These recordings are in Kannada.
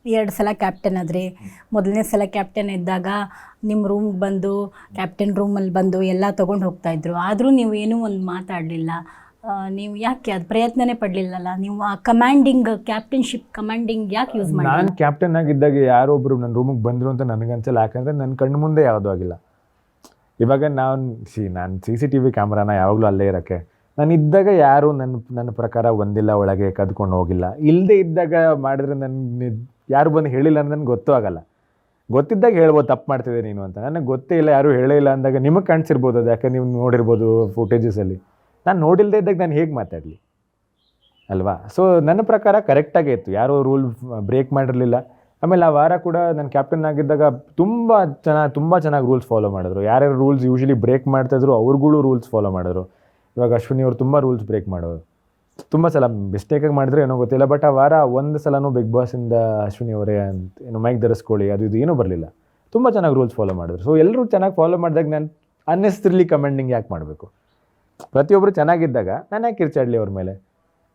2 ಸಲ ಕ್ಯಾಪ್ಟನ್ ಆದ್ರಿ. ಮೊದಲನೇ ಸಲ ಕ್ಯಾಪ್ಟನ್ ಇದ್ದಾಗ ನಿಮ್ಮ ರೂಮ್ಗೆ ಬಂದು ಕ್ಯಾಪ್ಟನ್ ರೂಮಲ್ಲಿ ಬಂದು ಎಲ್ಲ ತೊಗೊಂಡು ಹೋಗ್ತಾಯಿದ್ರು. ಆದರೂ ನೀವು ಏನೂ ಒಂದು ಮಾತಾಡಲಿಲ್ಲ. ನೀವು ಯಾಕೆ ಅದು ಪ್ರಯತ್ನನೇ ಪಡಲಿಲ್ಲಲ್ಲ? ನೀವು ಆ ಕ್ಯಾಪ್ಟನ್ಶಿಪ್ ಕಮಾಂಡಿಂಗ್ ಯಾಕೆ ಯೂಸ್ ಮಾಡಿ? ನಾನು ಕ್ಯಾಪ್ಟನ್ ಆಗಿದ್ದಾಗ ಯಾರೊಬ್ಬರು ನನ್ನ ರೂಮಿಗೆ ಬಂದರು ಅಂತ ನನಗನ್ಸಲ್ಲ. ಯಾಕಂದರೆ ನನ್ನ ಕಣ್ಣು ಮುಂದೆ ಯಾವುದೂ ಆಗಿಲ್ಲ. ಇವಾಗ ನಾನು CCTV ಕ್ಯಾಮ್ರಾನ ಯಾವಾಗಲೂ ಅಲ್ಲೇ ಇರೋಕ್ಕೆ, ನಾನು ಇದ್ದಾಗ ಯಾರೂ ನನ್ನ ಪ್ರಕಾರ ಒಂದಿಲ್ಲ ಒಳಗೆ ಕದ್ಕೊಂಡು ಹೋಗಿಲ್ಲ. ಇಲ್ಲದೆ ಇದ್ದಾಗ ಮಾಡಿದ್ರೆ ಯಾರು ಬಂದು ಹೇಳಿಲ್ಲ ಅಂದ್ರೆ ನನಗೆ ಗೊತ್ತೂ ಆಗಲ್ಲ. ಗೊತ್ತಿದ್ದಾಗ ಹೇಳ್ಬೋದು ತಪ್ಪು ಮಾಡ್ತಿದ್ದೆ ನೀನು ಅಂತ. ನನಗೆ ಗೊತ್ತೇ ಇಲ್ಲ, ಯಾರೂ ಹೇಳೇ ಇಲ್ಲ ಅಂದಾಗ ನಿಮಗೆ ಕಾಣಿಸಿರ್ಬೋದು ಅದು. ಯಾಕೆ ನೀವು ನೋಡಿರ್ಬೋದು ಫುಟೇಜಸಲ್ಲಿ. ನಾನು ನೋಡಿಲ್ಲದೆ ಇದ್ದಾಗ ನಾನು ಹೇಗೆ ಮಾತಾಡಲಿ ಅಲ್ವಾ? ಸೊ ನನ್ನ ಪ್ರಕಾರ ಕರೆಕ್ಟಾಗೇ ಇತ್ತು, ಯಾರೂ ರೂಲ್ ಬ್ರೇಕ್ ಮಾಡಿರಲಿಲ್ಲ. ಆಮೇಲೆ ಆ ವಾರ ಕೂಡ ನಾನು ಕ್ಯಾಪ್ಟನ್ ಆಗಿದ್ದಾಗ ತುಂಬ ಚೆನ್ನಾಗಿ ರೂಲ್ಸ್ ಫಾಲೋ ಮಾಡಿದ್ರು. ಯಾರ್ಯಾರು ರೂಲ್ಸ್ ಯೂಶ್ವಲಿ ಬ್ರೇಕ್ ಮಾಡ್ತಾಯಿದ್ರು ಅವ್ರುಗಳು ರೂಲ್ಸ್ ಫಾಲೋ ಮಾಡಿದ್ರು. ಇವಾಗ ಅಶ್ವಿನಿ ಅವರು ತುಂಬ ರೂಲ್ಸ್ ಬ್ರೇಕ್ ಮಾಡೋರು, ತುಂಬ ಸಲ ಮಿಸ್ಟೇಕಾಗಿ ಮಾಡಿದ್ರೆ ಏನೋ ಗೊತ್ತಿಲ್ಲ. ಬಟ್ ಆ ವಾರ ಒಂದು ಸಲನೂ ಬಿಗ್ ಬಾಸಿಂದ ಅಶ್ವಿನಿ ಅವರೇ ಅಂತ ಏನು ಮೈಕ್ ಧರಿಸ್ಕೊಳ್ಳಿ ಅದು ಇದು ಏನೂ ಬರಲಿಲ್ಲ. ತುಂಬ ಚೆನ್ನಾಗಿ ರೂಲ್ಸ್ ಫಾಲೋ ಮಾಡಿದ್ರು. ಸೊ ಎಲ್ಲರೂ ಚೆನ್ನಾಗಿ ಫಾಲೋ ಮಾಡಿದಾಗ ನಾನು ಅನ್ನೆಸರಿಲಿ ಕಮೆಂಡಿಂಗ್ ಯಾಕೆ ಮಾಡಬೇಕು? ಪ್ರತಿಯೊಬ್ಬರು ಚೆನ್ನಾಗಿದ್ದಾಗ ನಾನು ಯಾಕೆ ಕಿರ್ಚಾಡಲಿ ಅವ್ರ ಮೇಲೆ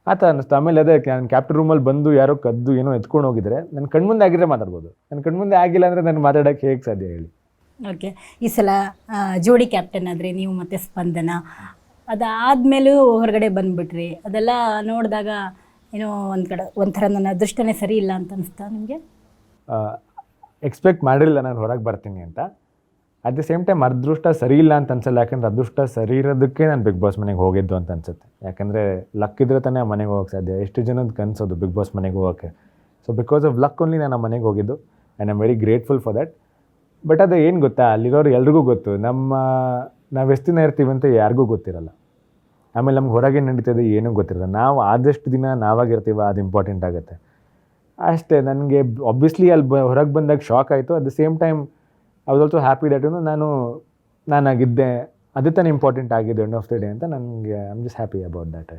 ಆ ಥರ ಅನ್ನಿಸ್ತು. ಆಮೇಲೆ ಅದೇ ನಾನು ಕ್ಯಾಪ್ಟನ್ ರೂಮಲ್ಲಿ ಬಂದು ಯಾರೋ ಕದ್ದು ಏನೋ ಎತ್ಕೊಂಡು ಹೋಗಿದ್ರೆ ನನ್ನ ಕಣ್ಮುಂದೆ ಆಗಿದ್ರೆ ಮಾತಾಡ್ಬೋದು. ನನ್ನ ಕಣ್ಮುಂದೆ ಆಗಿಲ್ಲ ಅಂದರೆ ನಾನು ಮಾತಾಡೋಕ್ಕೆ ಹೇಗೆ ಸಾಧ್ಯ ಹೇಳಿ? ಓಕೆ, ಈ ಸಲ ಜೋಡಿ ಕ್ಯಾಪ್ಟನ್ ಆದರೆ ನೀವು ಮತ್ತು ಸ್ಪಂದನ, ಅದಾದಮೇಲೂ ಹೊರಗಡೆ ಬಂದುಬಿಟ್ರಿ. ಅದೆಲ್ಲ ನೋಡಿದಾಗ ಏನೋ ಒಂದು ಕಡೆ ಒಂಥರ ನನ್ನ ಅದೃಷ್ಟನೇ ಸರಿ ಇಲ್ಲ ಅಂತ ಅನಿಸ್ತಾ ನಿಮಗೆ? ಎಕ್ಸ್ಪೆಕ್ಟ್ ಮಾಡಿರಲಿಲ್ಲ ನಾನು ಹೊರಗೆ ಬರ್ತೀನಿ ಅಂತ. ಅಟ್ ದ ಸೇಮ್ ಟೈಮ್ ಅದೃಷ್ಟ ಸರಿ ಇಲ್ಲ ಅಂತ ಅನ್ಸಲ್ಲ. ಯಾಕಂದರೆ ಅದೃಷ್ಟ ಸರಿ ಇರೋದಕ್ಕೆ ನಾನು ಬಿಗ್ ಬಾಸ್ ಮನೆಗೆ ಹೋಗಿದ್ದು ಅಂತ ಅನ್ಸುತ್ತೆ. ಯಾಕಂದರೆ ಲಕ್ ಇದ್ರೆ ತಾನೇ ಆ ಮನೆಗೆ ಹೋಗೋಕ್ಕೆ ಸಾಧ್ಯ. ಎಷ್ಟು ಜನದ ಕನಸೋದು ಬಿಗ್ ಬಾಸ್ ಮನೆಗೆ ಹೋಗೋಕ್ಕೆ. So because of luck only ನಾನು ಆ ಮನೆಗೆ ಹೋಗಿದ್ದು. And I am very grateful for that. But ಅದು ಏನು ಗೊತ್ತಾ, ಅಲ್ಲಿರೋರು ಎಲ್ರಿಗೂ ಗೊತ್ತು ನಾವು ಎಷ್ಟು ದಿನ ಇರ್ತೀವಿ ಅಂತ ಯಾರಿಗೂ ಗೊತ್ತಿರಲ್ಲ. ಆಮೇಲೆ ನಮ್ಗೆ ಹೊರಗೆ ನಡೀತದೆ ಏನೂ ಗೊತ್ತಿರಲ್ಲ. ನಾವು ಆದಷ್ಟು ದಿನ ನಾವಾಗಿರ್ತೀವ, ಅದು ಇಂಪಾರ್ಟೆಂಟ್ ಆಗುತ್ತೆ ಅಷ್ಟೇ. ನನಗೆ ಆಬ್ವಿಯಸ್ಲಿ ಅಲ್ಲಿ ಹೊರಗೆ ಬಂದಾಗ ಶಾಕ್ ಆಯಿತು. At the same time I was also happy that ನಾನಾಗಿದ್ದೆ, ಅದು ತಾನೇ ಇಂಪಾರ್ಟೆಂಟ್ ಆಗಿದೆ ಎಂಡ್ ಆಫ್ ದ ಡೇ ಅಂತ. ನನಗೆ I am just happy about that ಅಷ್ಟೇ.